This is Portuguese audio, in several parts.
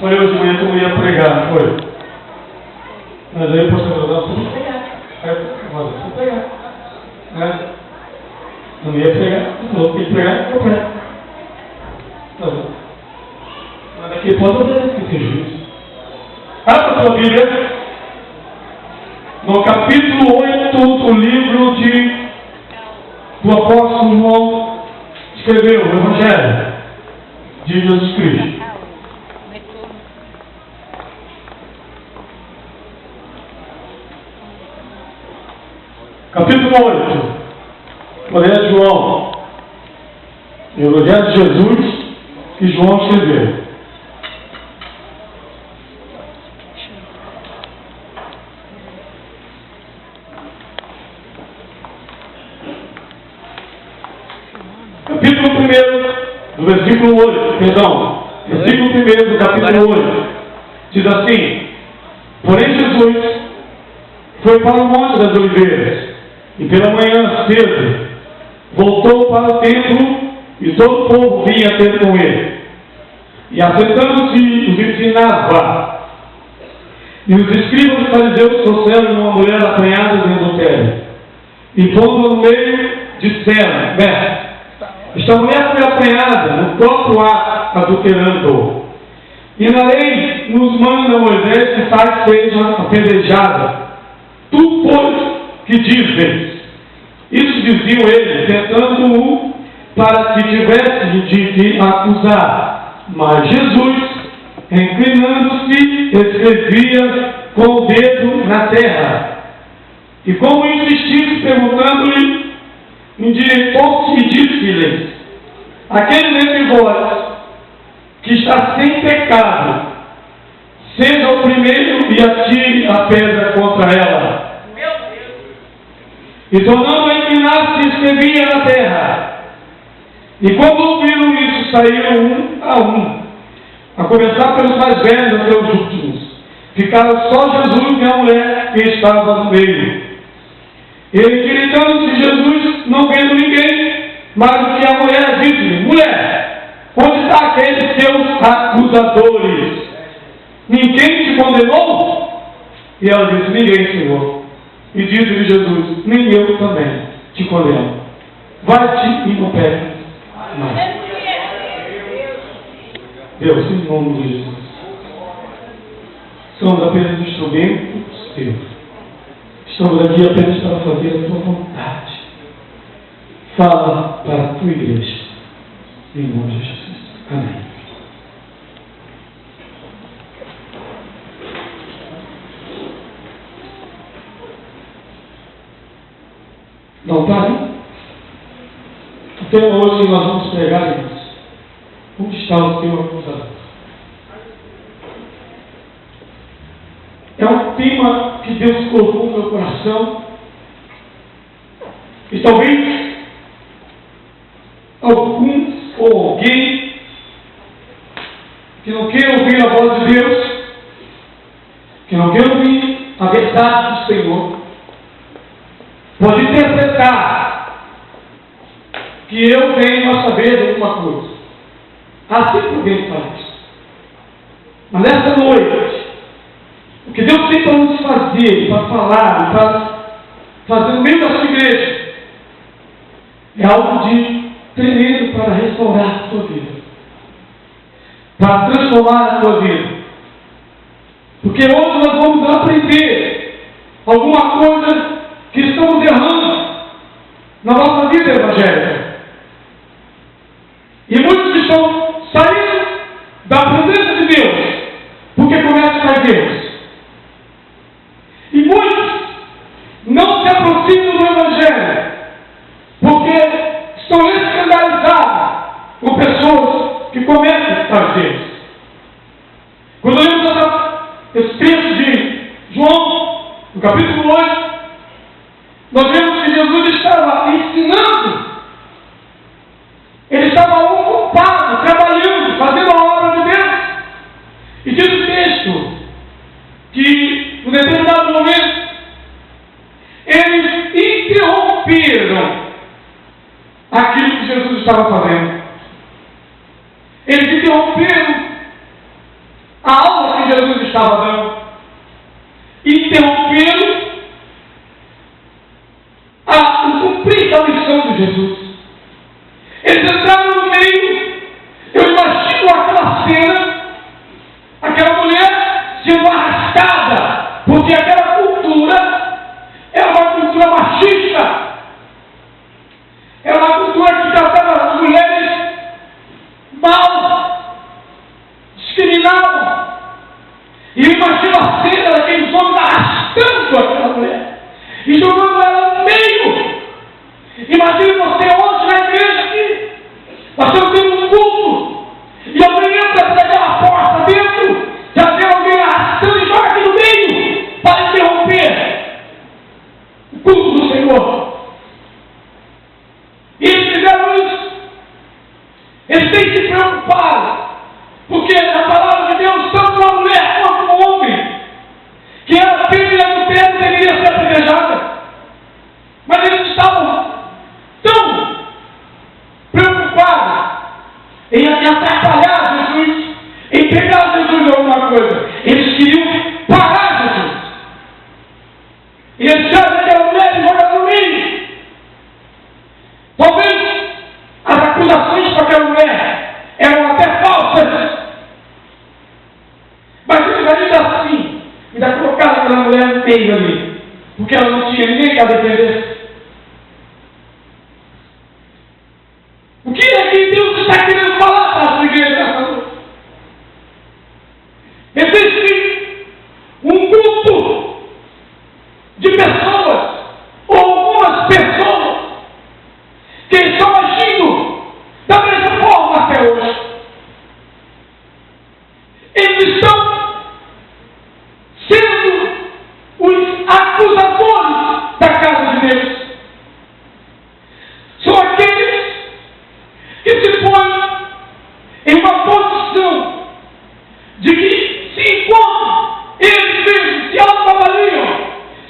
Falei hoje de manhã que eu ia pregar, não foi? Mas aí o pastor falou, você não pregar. Aí eu falei, vou pregar. Não ia pregar, falou que ia pregar, eu prego. Tá bom. Mas daqui pode ver que tem juízo. Abra a sua Bíblia no capítulo 8 do livro do apóstolo João, escreveu o Evangelho de Jesus Cristo. Capítulo 8, Evangelho de João, o Evangelho de Jesus que João escreveu. Capítulo 1 do versículo 8, versículo 1 do capítulo 8, diz assim: porém Jesus foi para o Monte das Oliveiras, e pela manhã cedo voltou para o templo, e todo o povo vinha ter com ele. E assentando-se, os ensinava. E os escribas e fariseus trouxeram uma mulher apanhada em adultério. E pondo no meio, disseram: mestre, esta mulher foi apanhada no próprio ato, adulterando. E na lei nos manda Moisés que tais seja apedrejada. Tu, pois, que dizes? Isso diziam eles, tentando-o para que tivesse de que acusar. Mas Jesus, inclinando-se, escrevia com o dedo na terra. E como insistisse, perguntando-lhe, endireitou-se e disse-lhes: aquele dentre vós que está sem pecado, seja o primeiro e atire a pedra contra ela. E tornando a inclinar-se, escrevia na terra. E quando ouviram isso, saíram um, a começar pelos mais velhos até os últimos. Ficaram só Jesus e a mulher que estava no meio. Ele, gritando-se, Jesus, não vendo ninguém, mas o que a mulher disse-lhe: mulher, onde está aqueles teus acusadores? Ninguém te condenou? E ela disse: ninguém, Senhor. E disse-lhe Jesus: nem eu também te condeno. Vai-te e não peques mais. Deus, em nome de Jesus, somos apenas instrumentos teus. Estamos aqui apenas para fazer a tua vontade. Fala para a tua igreja. Em nome de Jesus. Amém. Não pare. O tema hoje que nós vamos pregar é isso. Onde está o teu acusador? É um tema que Deus colocou no meu coração. E talvez alguns ou alguém que não queira ouvir a voz de Deus, que não queira ouvir a verdade do Senhor, pode interpretar que eu venho a saber de alguma coisa. Assim que alguém faz. Mas nessa noite, o que Deus tem para nos fazer, para falar, para fazer no meio da sua igreja, é algo de tremendo para restaurar a tua vida, para transformar a tua vida. Porque hoje nós vamos aprender alguma coisa que estamos errando na nossa vida evangélica. E muitos estão saindo da presença de Deus porque começam a Deus. E muitos não se aproximam do Evangelho porque estão escandalizados com pessoas que começam a fazer. Quando lemos esse texto de João, no capítulo 8, nós vemos que Jesus estava ensinando. Ele estava ocupado, trabalhando, fazendo a obra de Deus. E diz o texto que, em determinado momento, eles interromperam aquilo que Jesus estava fazendo. Eles interromperam a estava dando, interrompendo o cumprir da missão de Jesus. Eles entraram no meio. Eu imagino aquela cena, aquela mulher sendo arrastada, porque aquela cultura era uma cultura machista, era uma cultura que tratava as mulheres mal, discriminavam. E eu imagino a cena daqueles homens arrastando aquela mulher e jogando ela no meio. Imagine você hoje na igreja aqui, nós estamos tendo um culto, e alguém entra por aquela porta dentro, já tem alguém arrastando e joga aqui no meio, para interromper o culto do Senhor. E eles fizeram isso. Eles têm que se preocupar, porque a palavra de Deus, tanto uma mulher quanto um homem, que era filha do Pedro, deveria ser apedrejada. Mas eles estavam tão preocupados em atrapalhar Jesus, em pegar Jesus de alguma coisa. Eles queriam parar Jesus. E eles trazem aquela mulher e jogam no meio. Talvez as acusações para aquela mulher eram até falsas, mas eles ainda assim ainda colocaram aquela mulher no meio ali, porque ela não tinha ninguém que a defendesse. O que é que Deus está querendo falar para a sua igreja nessa noite? Existe um grupo de pessoas, ou algumas pessoas, que estão agindo da mesma forma até hoje. Eles estão sendo os acusadores da casa de Deus. São aqueles que se põem em uma posição de que se encontram, eles mesmos se autoavaliam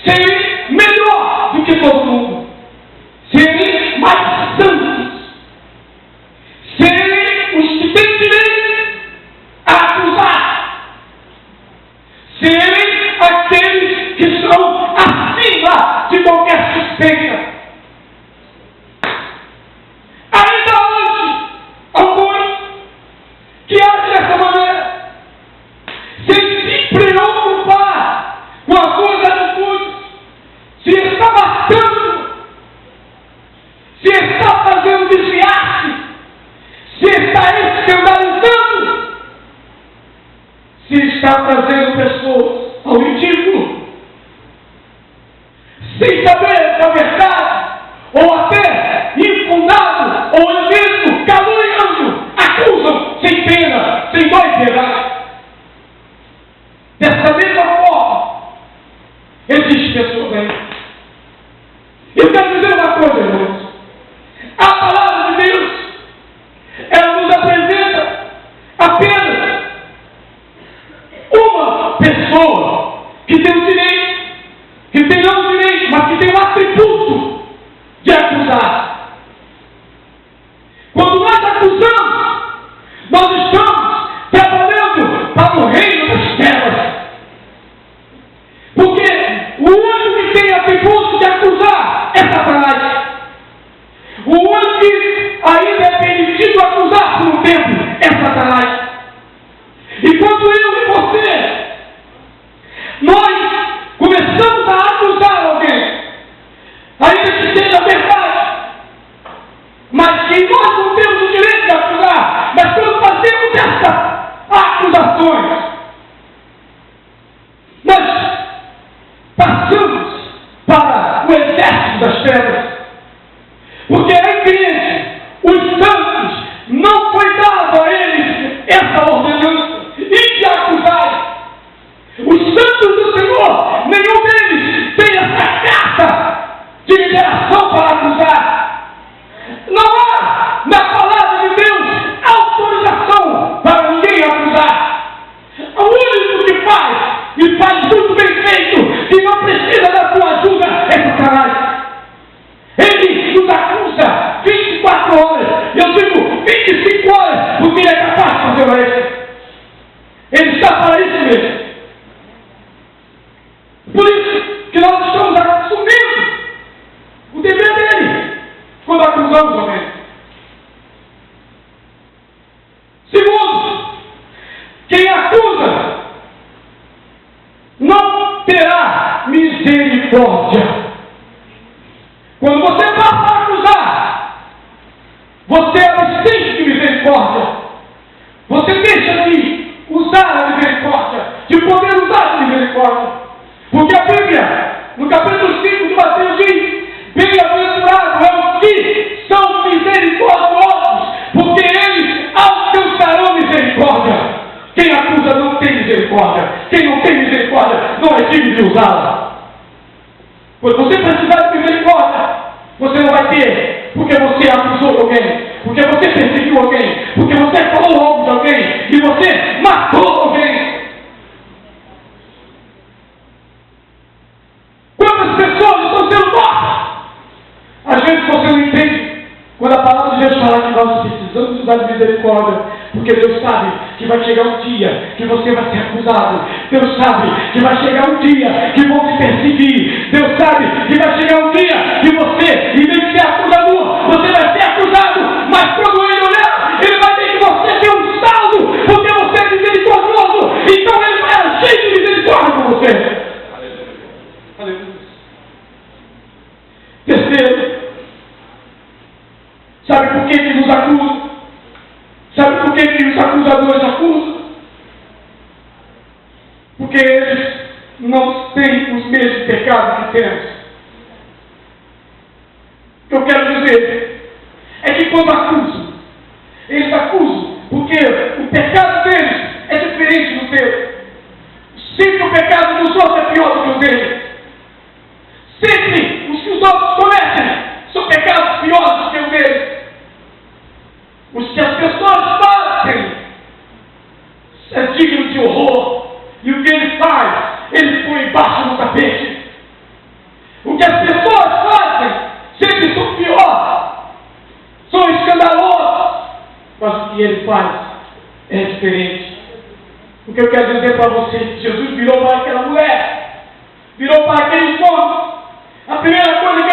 serem melhor do que todo mundo, serem mais santos, serem os que têm direito a acusar, serem aqueles que são acima de qualquer suspeita. Ainda hoje, alguns que agem dessa maneira, sem se preocupar com as suas atitudes, se está matando, se está fazendo desviar-se, se está escandalizando, se está trazendo pessoas ao ridículo, sem saber da verdade, ou até infundado, ou mesmo caluniando, acusam sem pena, sem dó e piedade. Dessa mesma forma, existe pessoas aí. Eu quero dizer uma coisa, irmãos. A palavra de Deus, ela nos apresenta apenas uma pessoa que tem o direito, que tem não o direito, mas que tem o atributo de acusar. Quando nós acusamos, nós estamos trabalhando para o reino das trevas. Porque o único que tem atributo de acusar é Satanás. O único que ainda é permitido acusar por um tempo é Satanás. E quando eu e você, nós começamos a acusar alguém, ainda que seja verdade, mas que nós não temos o direito de acusar, mas quando fazemos essas acusações, nós passamos para o exército das trevas. Porque a igreja, os santos, não foi dado a eles essa ordenança e de acusar. Os santos do Senhor, nenhum deles tem essa carta de liberação para acusar. Não há na palavra de Deus autorização para ninguém acusar. O único que faz, e faz muito bem feito, que não precisa da tua ajuda, é Satanás. Ele nos acusa 24 horas, eu digo 25 horas, porque ele é capaz de fazer isso. Ele está para isso mesmo. misericórdia. Quando você passa a acusar, você abstém de misericórdia. Você deixa de usar a misericórdia, de poder usar a misericórdia. Porque a Bíblia, no capítulo 5 de Mateus diz: bem-aventurado é os que são misericordiosos, porque eles alcançarão misericórdia. Quem acusa não tem misericórdia. Quem não tem misericórdia não é digno de usá-la. Quando você precisar de misericórdia, você não vai ter, porque você acusou alguém, porque você perseguiu alguém, porque você falou algo de alguém e você matou alguém. Quantas pessoas estão sendo mortas? Às vezes você não entende quando a palavra de Deus fala que nós precisamos usar de misericórdia, porque Deus sabe que vai chegar um dia que você vai ser acusado. Deus sabe que vai chegar um dia que vão te perseguir. Deus sabe que vai chegar um dia que você, em vez de ser acusador, você vai ser acusado. Mas quando Ele olhar, Ele vai ver que você tem um saldo, porque você é misericordioso. Então Ele vai agir de misericórdia com você. Aleluia. Aleluia. Terceiro, sabe por que nos acusam? Sabe por que os acusadores acusam? Porque eles não têm os mesmos pecados que temos. O que eu quero dizer é que quando acusam, eles acusam porque o pecado deles é diferente do teu. Sempre o pecado dos outros é pior do que o deles. Sempre os que os outros cometem são pecados piores do que o deles. Os que as pessoas fazem é digno de horror. E o que ele faz, ele põe embaixo do tapete. O que as pessoas fazem sempre são piores, são escandalosos. Mas o que ele faz é diferente. O que eu quero dizer para vocês, Jesus virou para aquela mulher, virou para aqueles homens. A primeira coisa que